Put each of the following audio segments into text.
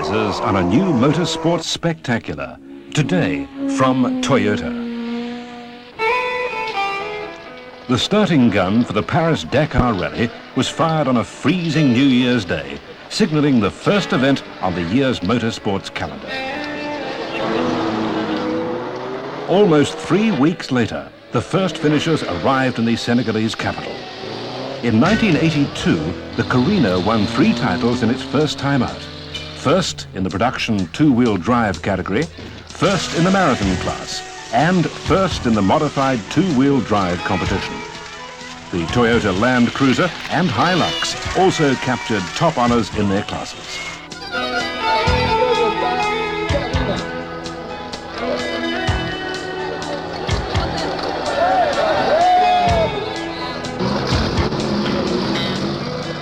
surprises on a new motorsports spectacular. Today, from Toyota. The starting gun for the Paris-Dakar Rally was fired on a freezing New Year's Day, signalling the first event on the year's motorsports calendar. Almost 3 weeks later, the first finishers arrived in the Senegalese capital. In 1982, the Carino won 3 titles in its first time out. First in the production two-wheel drive category, first in the marathon class, and first in the modified two-wheel drive competition. The Toyota Land Cruiser and Hilux also captured top honors in their classes.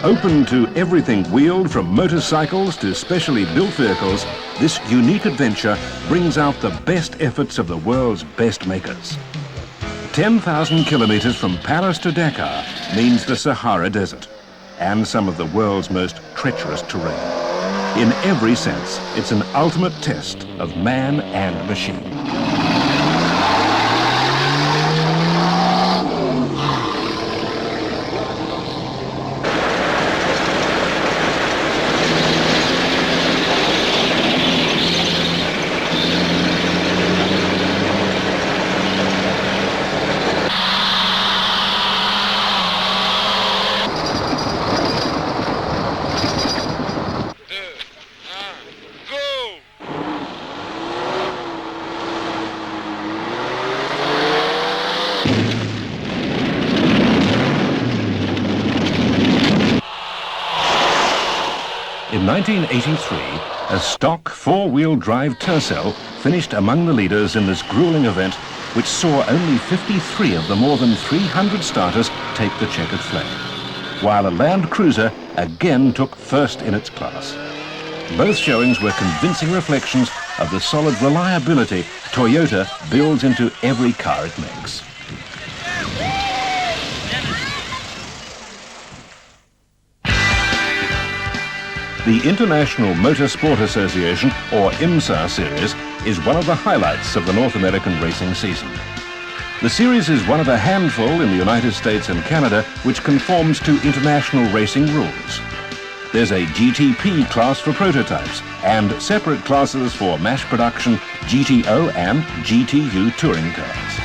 Open to everything wheeled, from motorcycles to specially built vehicles, this unique adventure brings out the best efforts of the world's best makers. 10,000 kilometers from Paris to Dakar means the Sahara Desert and some of the world's most treacherous terrain. In every sense, it's an ultimate test of man and machine. In 1983, a stock four-wheel drive Tercel finished among the leaders in this grueling event, which saw only 53 of the more than 300 starters take the checkered flag, while a Land Cruiser again took first in its class. Both showings were convincing reflections of the solid reliability Toyota builds into every car it makes. The International Motorsport Association, or IMSA series, is one of the highlights of the North American racing season. The series is one of a handful in the United States and Canada which conforms to international racing rules. There's a GTP class for prototypes and separate classes for mass production GTO and GTU touring cars.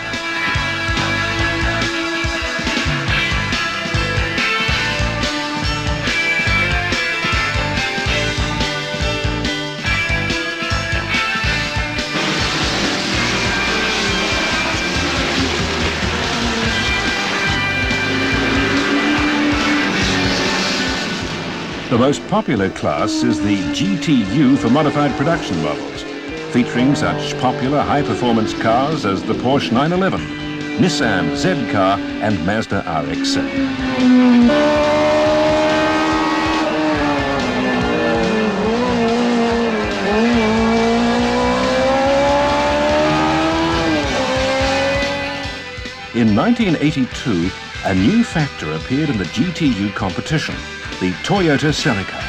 The most popular class is the GTU for modified production models, featuring such popular high-performance cars as the Porsche 911, Nissan Z-Car and Mazda RX-7. In 1982, a new factor appeared in the GTU competition, the Toyota Celica.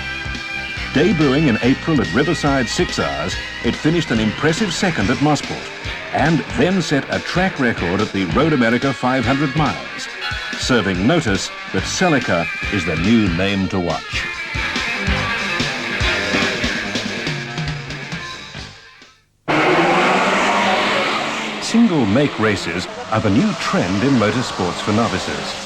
Debuting in April at Riverside 6 Hours, it finished an impressive second at Mosport, and then set a track record at the Road America 500 miles, serving notice that Celica is the new name to watch. Single-make races are the new trend in motorsports for novices.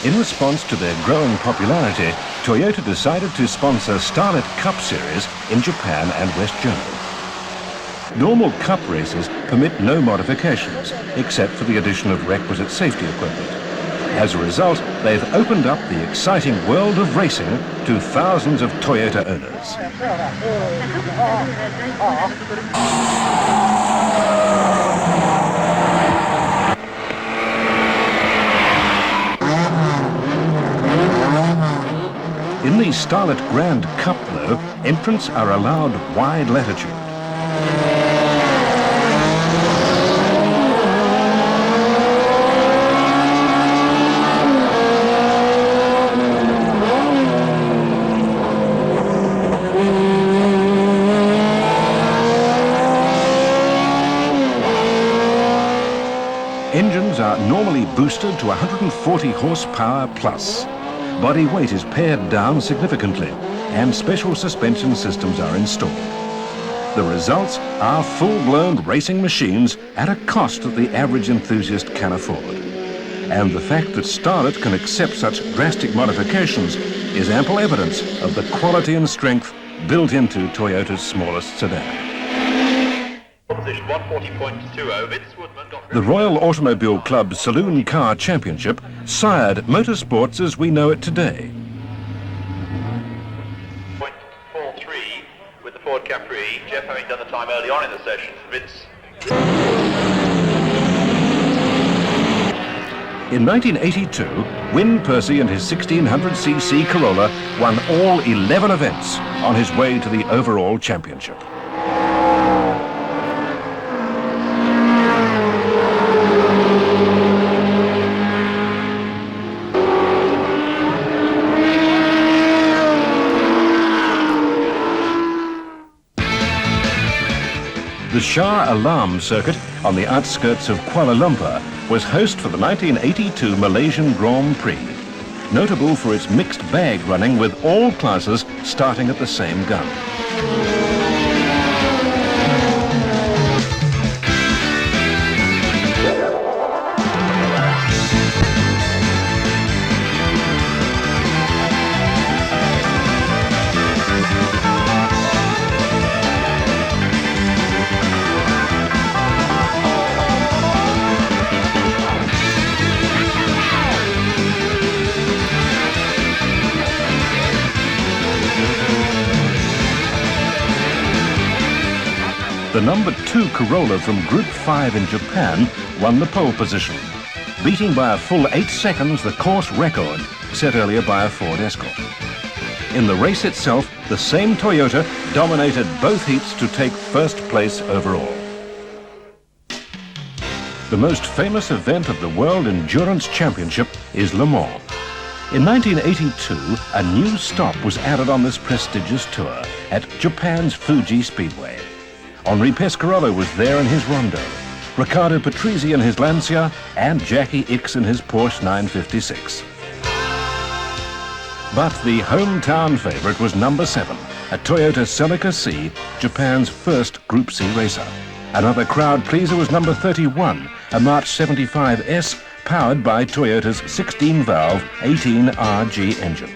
In response to their growing popularity, Toyota decided to sponsor Starlet Cup Series in Japan and West Germany. Normal Cup races permit no modifications, except for the addition of requisite safety equipment. As a result, they've opened up the exciting world of racing to thousands of Toyota owners. In the Starlet Grand Cup, though, entrants are allowed wide latitude. are normally boosted to 140 horsepower plus. Body weight is pared down significantly and special suspension systems are installed. The results are full-blown racing machines at a cost that the average enthusiast can afford. And the fact that Starlet can accept such drastic modifications is ample evidence of the quality and strength built into Toyota's smallest sedan. Position 140.20, Vince Woodman got... The Royal Automobile Club's Saloon Car Championship sired motorsports as we know it today. 0.43 with the Ford Capri, Jeff having done the time early on in the session, Vince... In 1982, Wyn Percy and his 1600cc Corolla won all 11 events on his way to the overall championship. The Shah Alam circuit on the outskirts of Kuala Lumpur was host for the 1982 Malaysian Grand Prix, notable for its mixed bag running with all classes starting at the same gun. The number 2 Corolla from Group 5 in Japan won the pole position, beating by a full 8 seconds the course record set earlier by a Ford Escort. In the race itself, the same Toyota dominated both heats to take first place overall. The most famous event of the World Endurance Championship is Le Mans. In 1982, a new stop was added on this prestigious tour at Japan's Fuji Speedway. Henri Pescarolo was there in his Rondo, Riccardo Patrese in his Lancia, and Jackie Ickx in his Porsche 956. But the hometown favourite was number 7, a Toyota Celica C, Japan's first Group C racer. Another crowd pleaser was number 31, a March 75S powered by Toyota's 16-valve 18RG engine.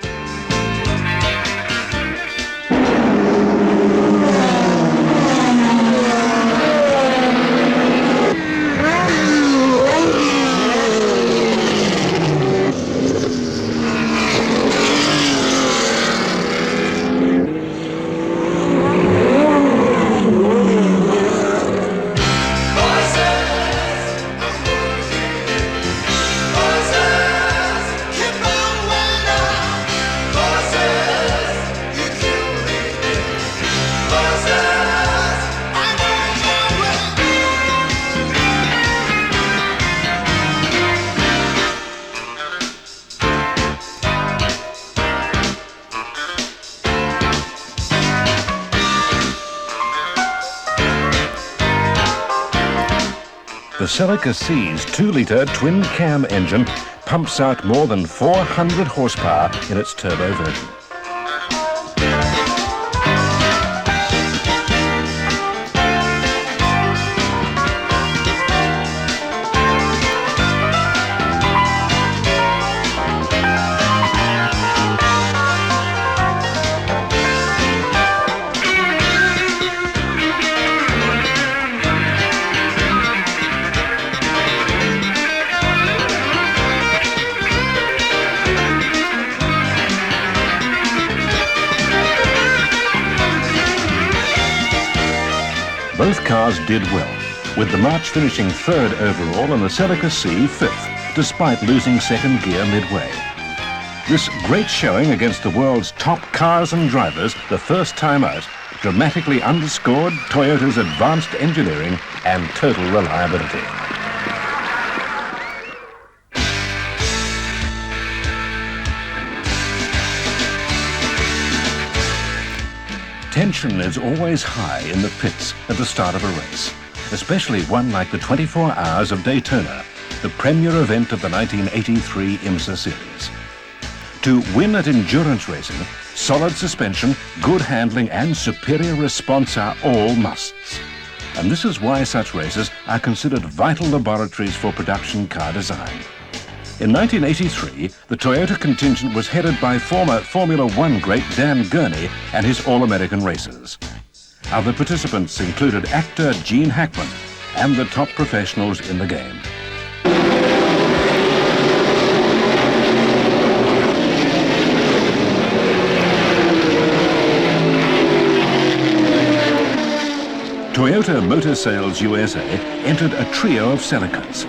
The Celica C's 2-litre twin-cam engine pumps out more than 400 horsepower in its turbo version. Both cars did well, with the March finishing 3rd overall and the Celica C 5th, despite losing second gear midway. This great showing against the world's top cars and drivers the first time out dramatically underscored Toyota's advanced engineering and total reliability. Tension is always high in the pits at the start of a race, especially one like the 24 Hours of Daytona, the premier event of the 1983 IMSA series. To win at endurance racing, solid suspension, good handling and superior response are all musts. And this is why such races are considered vital laboratories for production car design. In 1983, the Toyota contingent was headed by former Formula One great Dan Gurney and his All-American racers. Other participants included actor Gene Hackman and the top professionals in the game. Toyota Motor Sales USA entered a trio of Celicas.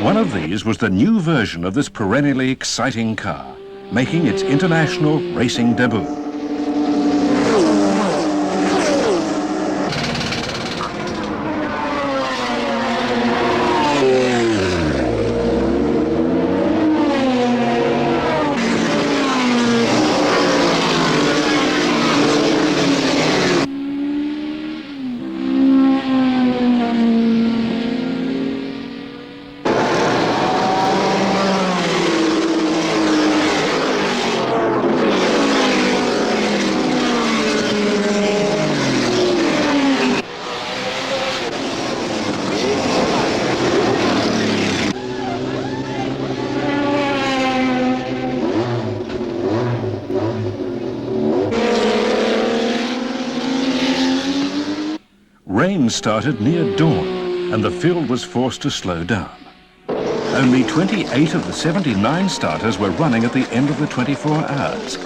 One of these was the new version of this perennially exciting car, making its international racing debut. Rain started near dawn, and the field was forced to slow down. Only 28 of the 79 starters were running at the end of the 24 hours.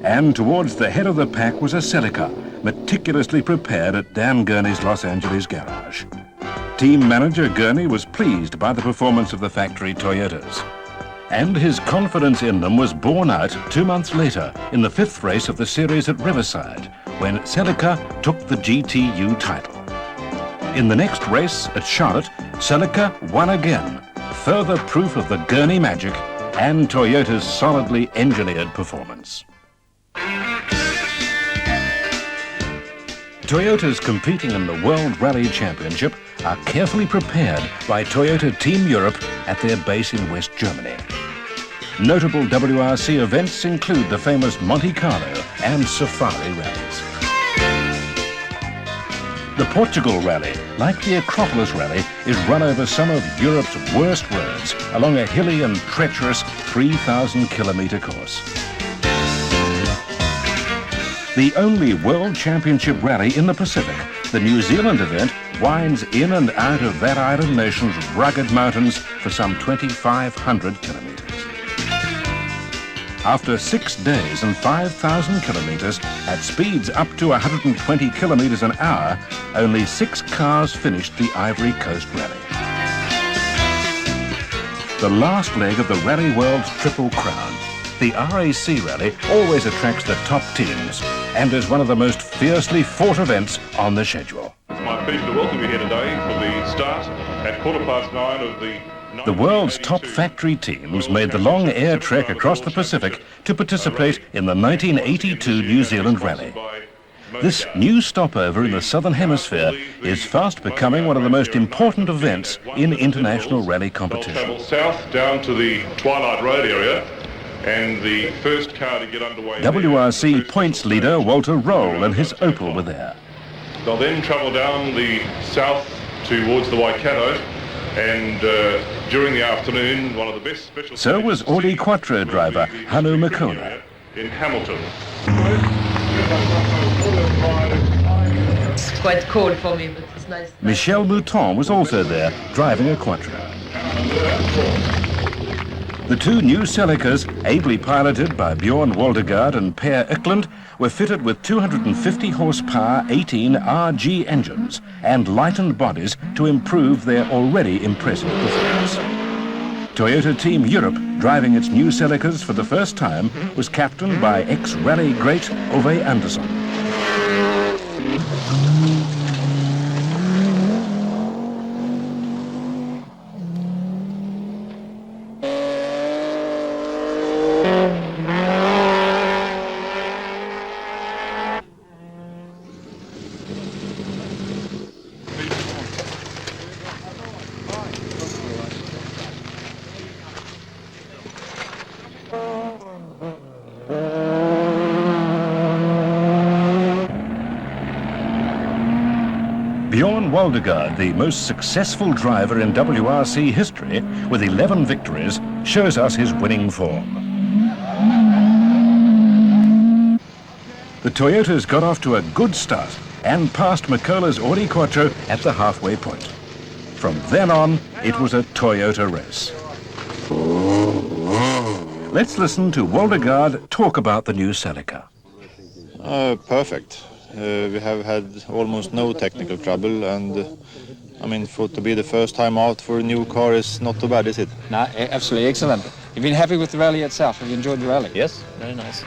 And towards the head of the pack was a Celica, meticulously prepared at Dan Gurney's Los Angeles garage. Team manager Gurney was pleased by the performance of the factory Toyotas. And his confidence in them was borne out 2 months later in the 5th race of the series at Riverside, when Celica took the GTU title. In the next race at Charlotte, Celica won again, further proof of the Gurney magic and Toyota's solidly engineered performance. Toyotas competing in the World Rally Championship are carefully prepared by Toyota Team Europe at their base in West Germany. Notable WRC events include the famous Monte Carlo and Safari rallies. The Portugal Rally, like the Acropolis Rally, is run over some of Europe's worst roads along a hilly and treacherous 3,000-kilometre course. The only World Championship rally in the Pacific, the New Zealand event winds in and out of that island nation's rugged mountains for some 2,500 kilometres. After 6 days and 5,000 kilometres at speeds up to 120 kilometres an hour, only 6 cars finished the Ivory Coast Rally. The last leg of the Rally World's Triple Crown, the RAC Rally always attracts the top teams and is one of the most fiercely fought events on the schedule. It's my pleasure to welcome you here today for the start at 9:15 of the world's top factory teams made the long air trek across the Pacific to participate in the 1982 New Zealand Rally. This new stopover in the Southern Hemisphere is fast becoming one of the most important events in international rally competition. They'll travel south down to the Twilight Road area, and the first car to get underway... WRC points leader Walter Roll and his Opel were there. They'll then travel down the south towards the Waikato, and during the afternoon, one of the best special... So was Audi Quattro driver Hannu Makona. In Hamilton. It's quite cold for me, but it's nice. Michel Mouton was also there, driving a Quattro. The 2 new Celicas, ably piloted by Bjorn Waldegaard and Per Eklund, were fitted with 250 horsepower 18 RG engines and lightened bodies to improve their already impressive performance. Toyota Team Europe, driving its new Celicas for the first time, was captained by ex-rally great Ove Andersson. Bjorn Waldegaard, the most successful driver in WRC history, with 11 victories, shows us his winning form. The Toyotas got off to a good start and passed Mikola's Audi Quattro at the halfway point. From then on, it was a Toyota race. Let's listen to Waldegaard talk about the new Celica. Perfect. We have had almost no technical trouble, and I mean, to be the first time out for a new car is not too bad, is it? No, absolutely excellent. You've been happy with the rally itself? Have you enjoyed the rally? Yes, very nice.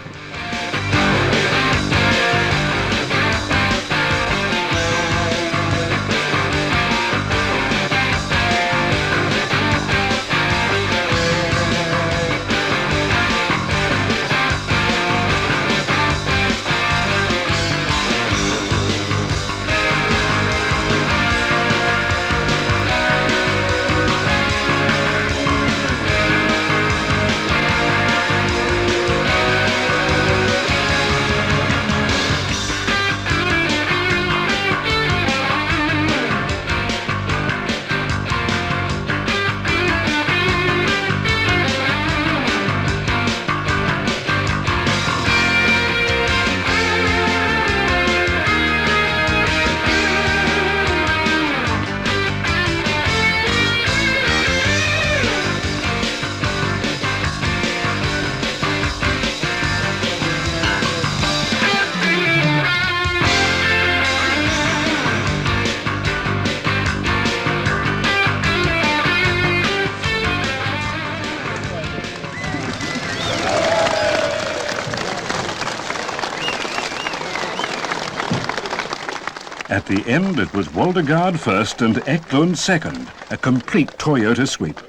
At the end, it was Waldegaard first and Eklund second, a complete Toyota sweep,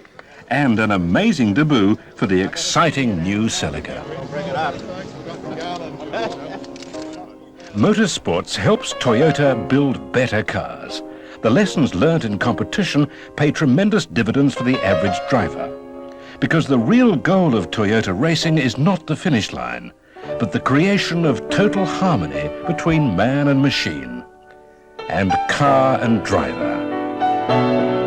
and an amazing debut for the exciting new Celica. Motorsports helps Toyota build better cars. The lessons learned in competition pay tremendous dividends for the average driver, because the real goal of Toyota racing is not the finish line, but the creation of total harmony between man and machine, and car and driver.